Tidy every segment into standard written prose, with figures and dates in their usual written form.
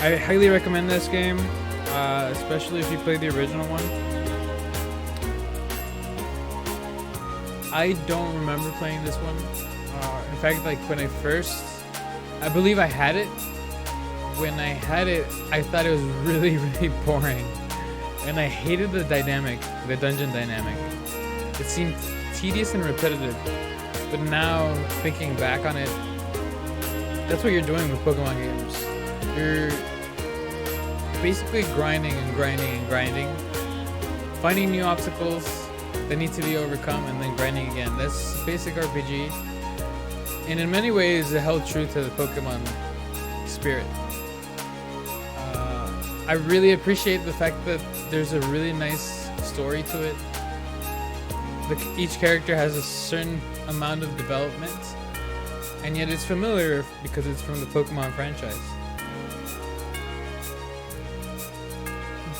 I highly recommend this game, especially if you play the original one. I don't remember playing this one. In fact, like when I believe I had it. When I had it, I thought it was really, really boring. And I hated the dungeon dynamic. It seemed tedious and repetitive. But now, thinking back on it, that's what you're doing with Pokemon games. You're basically grinding and grinding and grinding, finding new obstacles that need to be overcome, and then grinding again. That's basic RPG. And in many ways, it held true to the Pokemon spirit. I really appreciate the fact that there's a really nice story to it. Each character has a certain amount of development, and yet it's familiar because it's from the Pokemon franchise.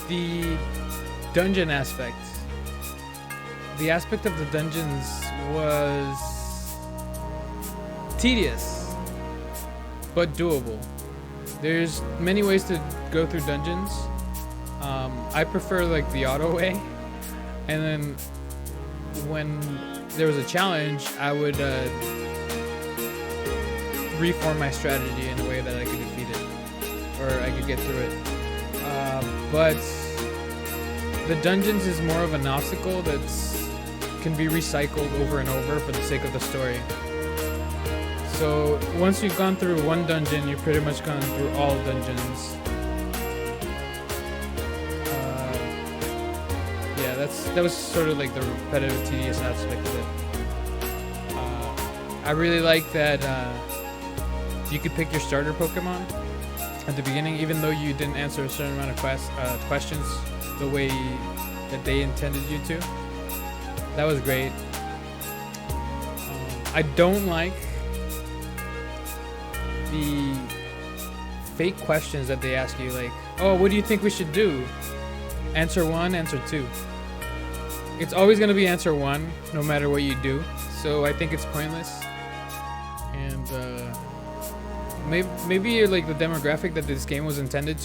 The dungeon aspect. The aspect of the dungeons was tedious, but doable. There's many ways to go through dungeons. I prefer like the auto way, and then when there was a challenge, I would reform my strategy in a way that I could defeat it, or I could get through it. But the dungeons is more of an obstacle that can be recycled over and over for the sake of the story. So once you've gone through one dungeon, you've pretty much gone through all dungeons. Yeah, that was sort of like the repetitive, tedious aspect of it. I really like that you could pick your starter Pokemon at the beginning, even though you didn't answer a certain amount of questions the way that they intended you to. That was great. I don't like the fake questions that they ask you, like, oh, what do you think we should do? Answer 1, answer 2. It's always going to be answer 1 no matter what you do, so I think it's pointless. And maybe like the demographic that this game was intended to